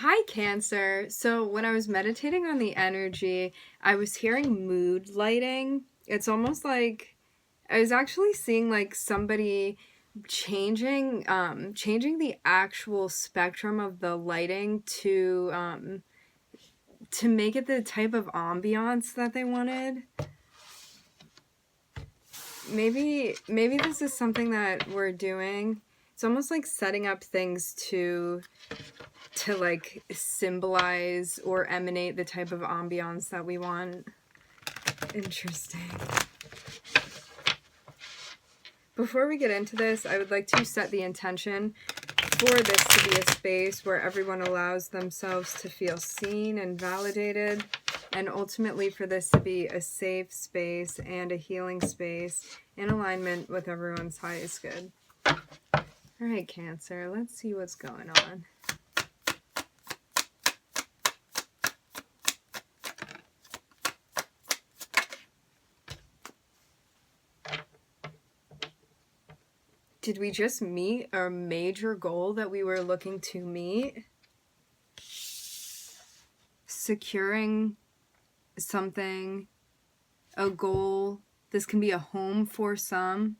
Hi, Cancer. So, when I was meditating on the energy, I was hearing mood lighting. It's almost like I was actually seeing like somebody changing the actual spectrum of the lighting to make it the type of ambiance that they wanted. Maybe this is something that we're doing. It's almost like setting up things to like symbolize or emanate the type of ambiance that we want. Interesting. Before we get into this, I would like to set the intention for this to be a space where everyone allows themselves to feel seen and validated, and ultimately for this to be a safe space and a healing space in alignment with everyone's highest good. All right, Cancer, let's see what's going on. Did we just meet our major goal that we were looking to meet? Securing something, a goal. This can be a home for some.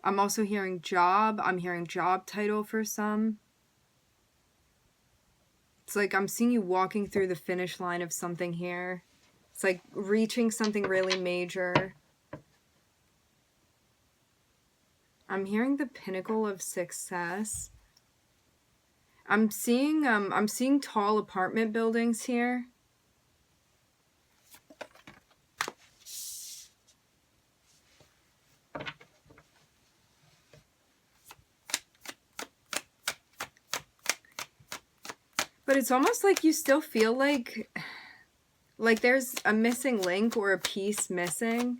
I'm also hearing job. I'm hearing job title for some. It's like I'm seeing you walking through the finish line of something here. It's like reaching something really major. I'm hearing the pinnacle of success. I'm seeing tall apartment buildings here. But it's almost like you still feel like there's a missing link or a piece missing.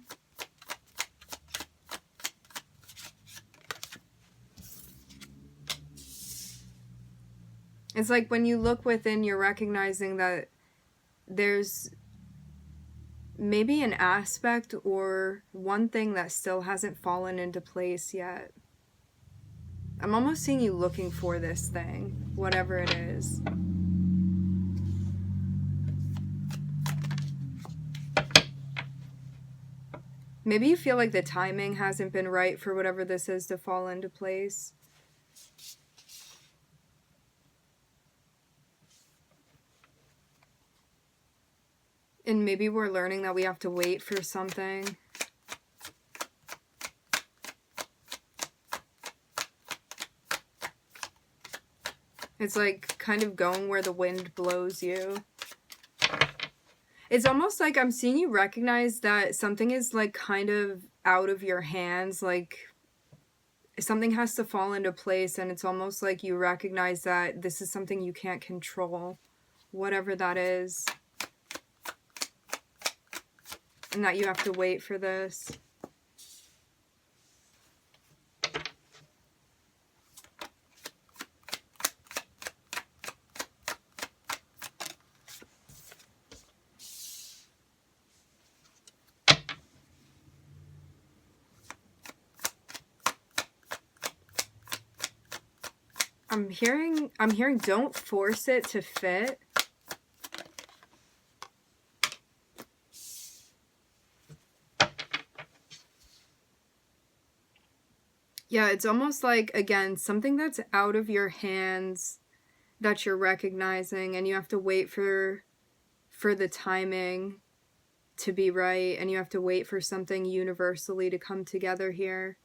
It's like when you look within, you're recognizing that there's maybe an aspect or one thing that still hasn't fallen into place yet. I'm almost seeing you looking for this thing, whatever it is. Maybe you feel like the timing hasn't been right for whatever this is to fall into place. And maybe we're learning that we have to wait for something. It's like kind of going where the wind blows you. It's almost like I'm seeing you recognize that something is like kind of out of your hands, like something has to fall into place, and it's almost like you recognize that this is something you can't control, whatever that is. And that you have to wait for this. I'm hearing don't force it to fit. Yeah, it's almost like, again, something that's out of your hands that you're recognizing, and you have to wait for the timing to be right, and you have to wait for something universally to come together here.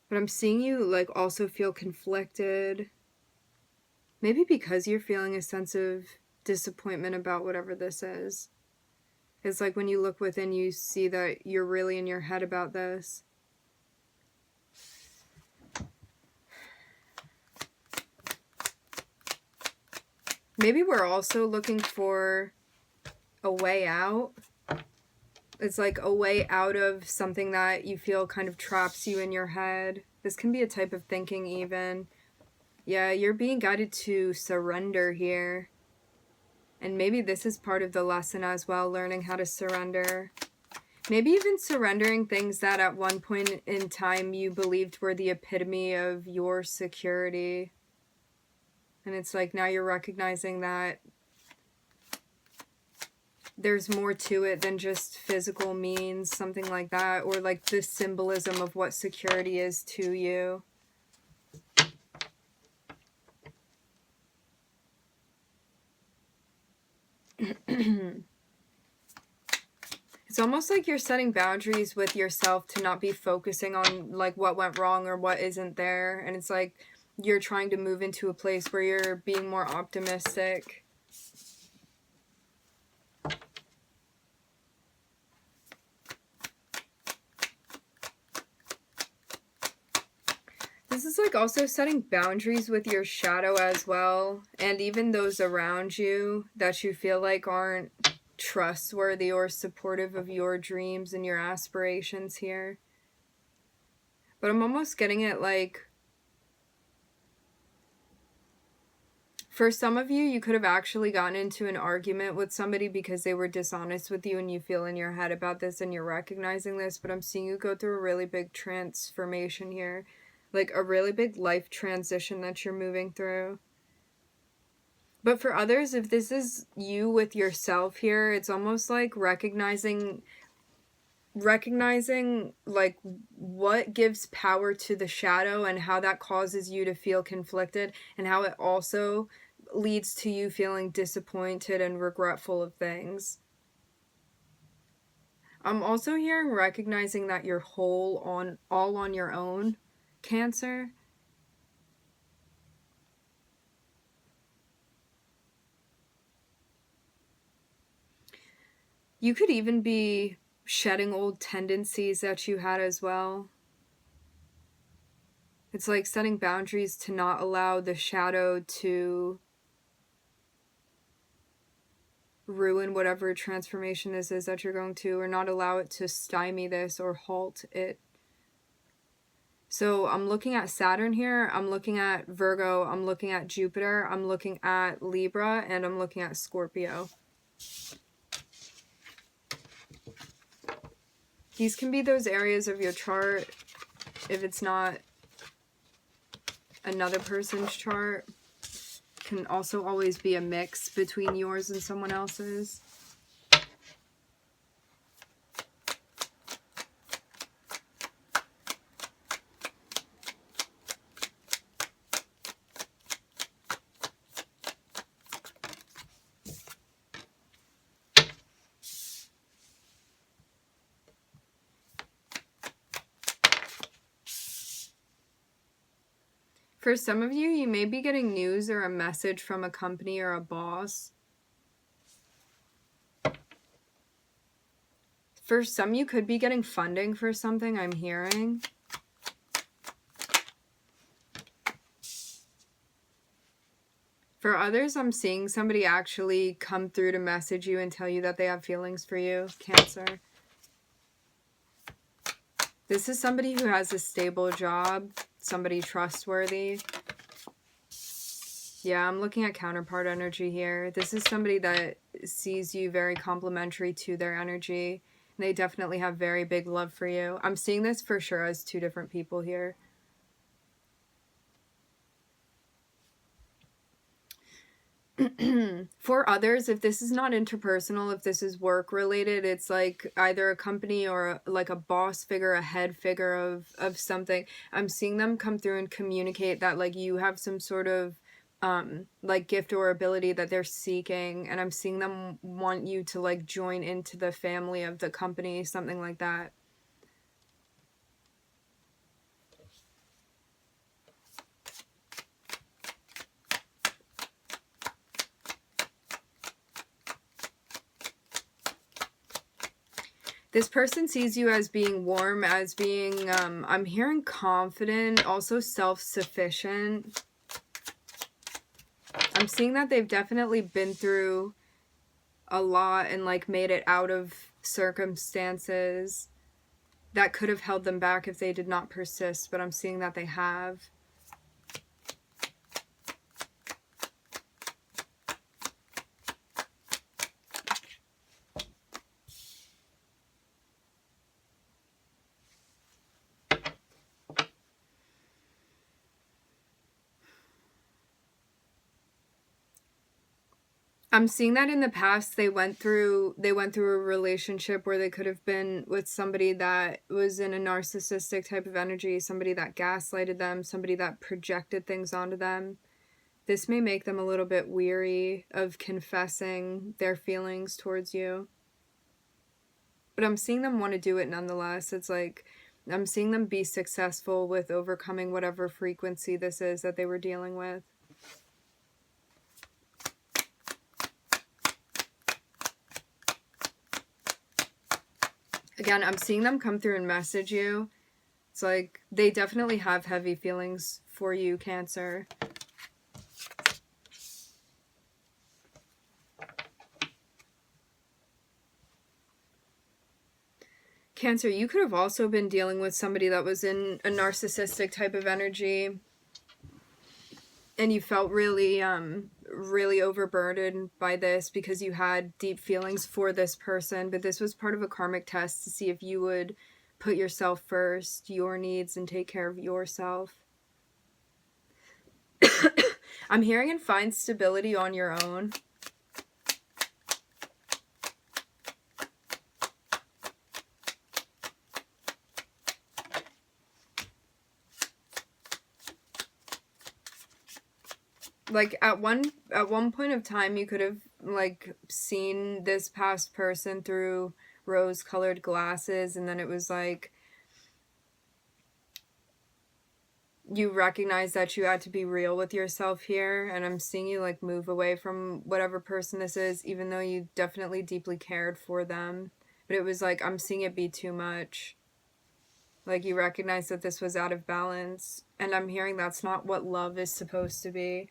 But I'm seeing you like also feel conflicted. Maybe because you're feeling a sense of disappointment about whatever this is. It's like when you look within, you see that you're really in your head about this. Maybe we're also looking for a way out. It's like a way out of something that you feel kind of traps you in your head. This can be a type of thinking even. Yeah, you're being guided to surrender here. And maybe this is part of the lesson as well, learning how to surrender. Maybe even surrendering things that at one point in time you believed were the epitome of your security. And it's like now you're recognizing that there's more to it than just physical means, something like that, or like the symbolism of what security is to you. It's almost like you're setting boundaries with yourself to not be focusing on like what went wrong or what isn't there. And it's like you're trying to move into a place where you're being more optimistic. This is like also setting boundaries with your shadow as well. And even those around you that you feel like aren't trustworthy or supportive of your dreams and your aspirations here. But I'm almost getting it like, for some of you, you could have actually gotten into an argument with somebody because they were dishonest with you and you feel in your head about this and you're recognizing this. But I'm seeing you go through a really big transformation here. Like a really big life transition that you're moving through. But for others, if this is you with yourself here, it's almost like recognizing like what gives power to the shadow and how that causes you to feel conflicted, and how it also leads to you feeling disappointed and regretful of things. I'm also hearing recognizing that you're all on your own, Cancer. You could even be shedding old tendencies that you had as well. It's like setting boundaries to not allow the shadow to ruin whatever transformation this is that you're going to, or not allow it to stymie this or halt it. So I'm looking at Saturn here, I'm looking at Virgo, I'm looking at Jupiter, I'm looking at Libra, and I'm looking at Scorpio. These can be those areas of your chart, if it's not another person's chart. Can also always be a mix between yours and someone else's. For some of you, you may be getting news or a message from a company or a boss. For some, you could be getting funding for something, I'm hearing. For others, I'm seeing somebody actually come through to message you and tell you that they have feelings for you, Cancer. This is somebody who has a stable job, somebody trustworthy. Yeah, I'm looking at counterpart energy here. This is somebody that sees you very complimentary to their energy. They definitely have very big love for you. I'm seeing this for sure as two different people here. For others, if this is not interpersonal, if this is work related, it's like either a company or like a boss figure, a head figure of something. I'm seeing them come through and communicate that like you have some sort of like gift or ability that they're seeking, and I'm seeing them want you to like join into the family of the company, something like that. This person sees you as being warm, as being, I'm hearing confident, also self-sufficient. I'm seeing that they've definitely been through a lot and like made it out of circumstances that could have held them back if they did not persist, but I'm seeing that they have. I'm seeing that in the past they went through a relationship where they could have been with somebody that was in a narcissistic type of energy, somebody that gaslighted them, somebody that projected things onto them. This may make them a little bit weary of confessing their feelings towards you. But I'm seeing them want to do it nonetheless. It's like I'm seeing them be successful with overcoming whatever frequency this is that they were dealing with. Again, I'm seeing them come through and message you. It's like they definitely have heavy feelings for you, Cancer. Cancer, you could have also been dealing with somebody that was in a narcissistic type of energy, and you felt really overburdened by this because you had deep feelings for this person, but this was part of a karmic test to see if you would put yourself first, your needs, and take care of yourself. I'm hearing and find stability on your own. Like at one point of time you could have like seen this past person through rose-colored glasses, and then it was like you recognize that you had to be real with yourself here, and I'm seeing you like move away from whatever person this is, even though you definitely deeply cared for them. But it was like I'm seeing it be too much. Like you recognize that this was out of balance, and I'm hearing that's not what love is supposed to be.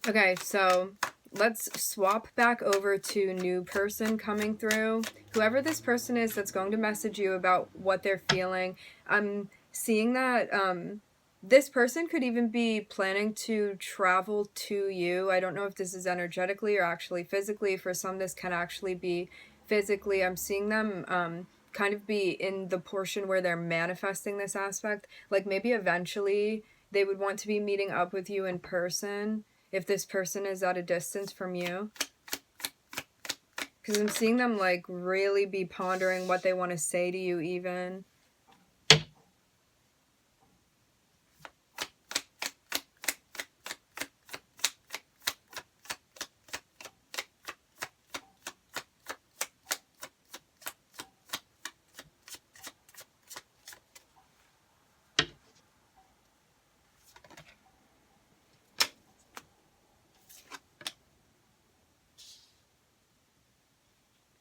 Okay, so let's swap back over to new person coming through. Whoever this person is that's going to message you about what they're feeling, I'm seeing that this person could even be planning to travel to you. I don't know if this is energetically or actually physically. For some, this can actually be physically. I'm seeing them kind of be in the portion where they're manifesting this aspect. Like maybe eventually they would want to be meeting up with you in person if this person is at a distance from you. Because I'm seeing them like really be pondering what they want to say to you even.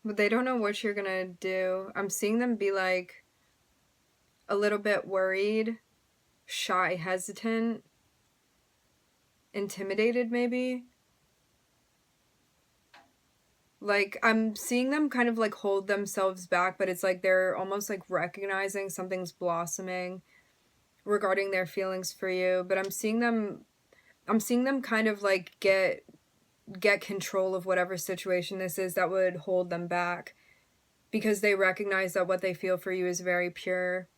But they don't know what you're gonna do. I'm seeing them be like a little bit worried, shy, hesitant, intimidated maybe. Like I'm seeing them kind of like hold themselves back, but it's like they're almost like recognizing something's blossoming regarding their feelings for you. But I'm seeing them kind of like get control of whatever situation this is that would hold them back, because they recognize that what they feel for you is very pure.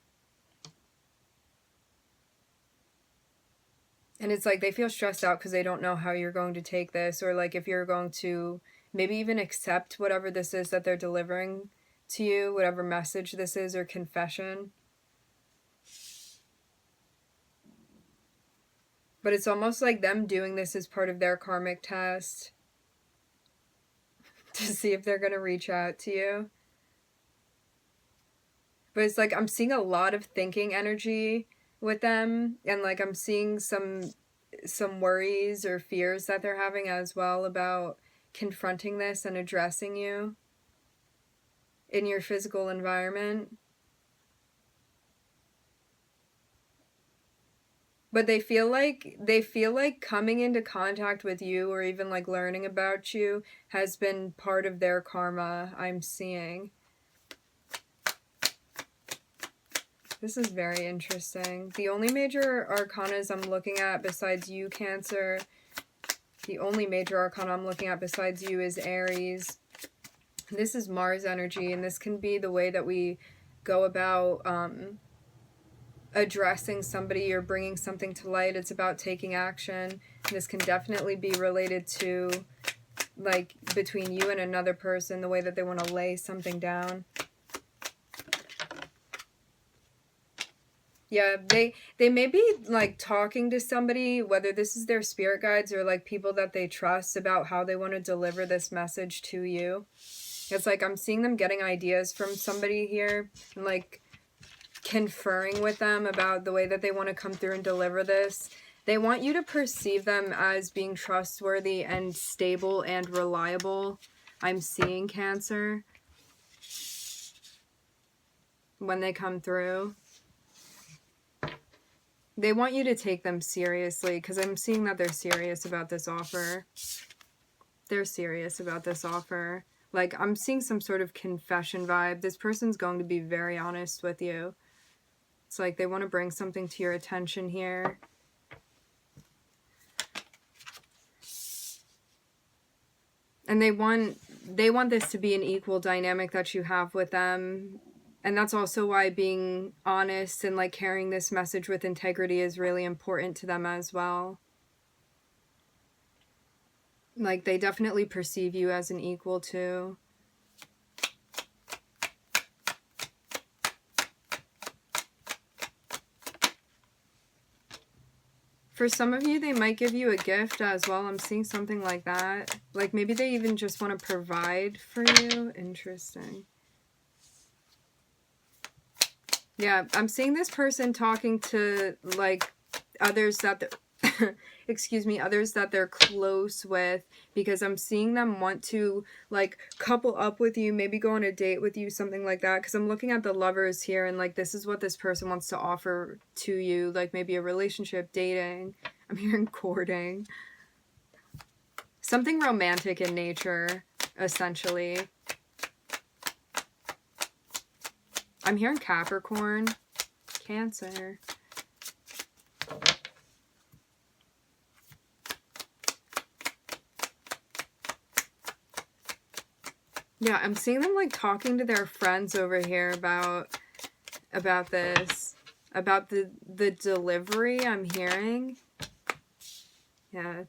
And it's like they feel stressed out because they don't know how you're going to take this, or like if you're going to maybe even accept whatever this is that they're delivering to you, whatever message this is or confession. But it's almost like them doing this as part of their karmic test to see if they're going to reach out to you. But it's like I'm seeing a lot of thinking energy with them, and like I'm seeing some worries or fears that they're having as well about confronting this and addressing you in your physical environment. But they feel like coming into contact with you or even like learning about you has been part of their karma, I'm seeing. This is very interesting. The only major arcanas I'm looking at besides you, Cancer, the only major arcana I'm looking at besides you is Aries. This is Mars energy, and this can be the way that we go about addressing somebody or bringing something to light. It's about taking action. This can definitely be related to, like, between you and another person, the way that they want to lay something down. Yeah, they may be, like, talking to somebody, whether this is their spirit guides or, like, people that they trust, about how they want to deliver this message to you. It's like I'm seeing them getting ideas from somebody here and, like, conferring with them about the way that they want to come through and deliver this. They want you to perceive them as being trustworthy and stable and reliable. I'm seeing, Cancer, when they come through. They want you to take them seriously, because I'm seeing that they're serious about this offer. They're serious about this offer. Like, I'm seeing some sort of confession vibe. This person's going to be very honest with you. It's like they want to bring something to your attention here. And they want this to be an equal dynamic that you have with them. And that's also why being honest and, like, carrying this message with integrity is really important to them as well. Like, they definitely perceive you as an equal too. For some of you, they might give you a gift as well. I'm seeing something like that. Like, maybe they even just want to provide for you. Interesting. Yeah, I'm seeing this person talking to, like, others that excuse me, others that they're close with, because I'm seeing them want to, like, couple up with you, maybe go on a date with you, something like that, because I'm looking at the Lovers here, and, like, this is what this person wants to offer to you, like, maybe a relationship, dating. I'm hearing courting. Something romantic in nature, essentially. I'm hearing Capricorn, Cancer. Yeah, I'm seeing them, like, talking to their friends over here about this, about the delivery. I'm hearing. Yeah.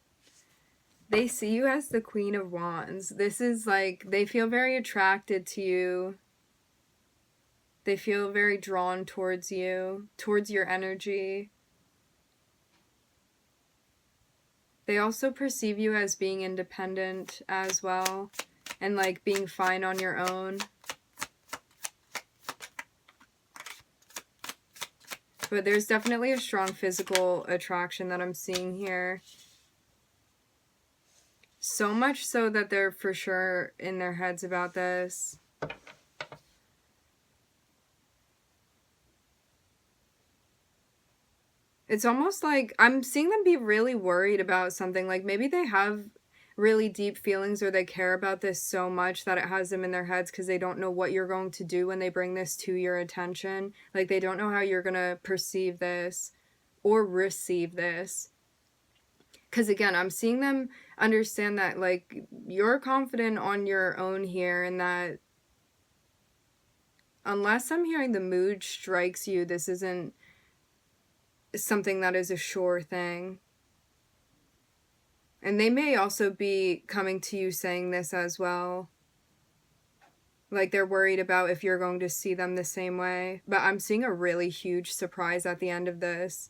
They see you as the Queen of Wands. This is, like, they feel very attracted to you. They feel very drawn towards you, towards your energy. They also perceive you as being independent as well, and, like, being fine on your own. But there's definitely a strong physical attraction that I'm seeing here. So much so that they're for sure in their heads about this. It's almost like I'm seeing them be really worried about something. Like, maybe they have really deep feelings, or they care about this so much that it has them in their heads because they don't know what you're going to do when they bring this to your attention. Like, they don't know how you're going to perceive this or receive this. Because, again, I'm seeing them understand that, like, you're confident on your own here, and that unless I'm hearing the mood strikes you, this isn't something that is a sure thing. And they may also be coming to you saying this as well. Like, they're worried about if you're going to see them the same way. But I'm seeing a really huge surprise at the end of this.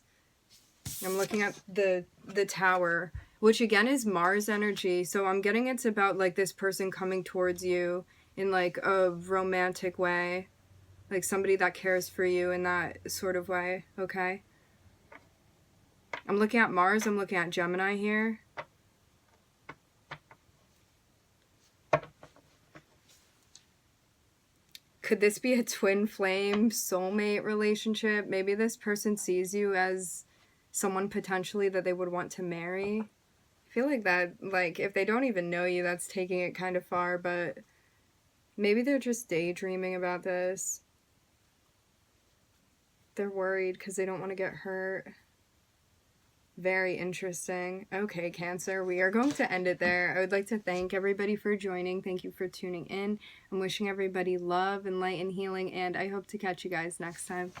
I'm looking at the Tower, which again is Mars energy. So I'm getting it's about, like, this person coming towards you in, like, a romantic way. Like, somebody that cares for you in that sort of way, okay? I'm looking at Mars, I'm looking at Gemini here. Could this be a twin flame soulmate relationship? Maybe this person sees you as someone potentially that they would want to marry. I feel like that, like, if they don't even know you, that's taking it kind of far, but maybe they're just daydreaming about this. They're worried because they don't want to get hurt. Very interesting. Okay, Cancer, we are going to end it there. I would like to thank everybody for joining. Thank you for tuning in. I'm wishing everybody love and light and healing, and I hope to catch you guys next time.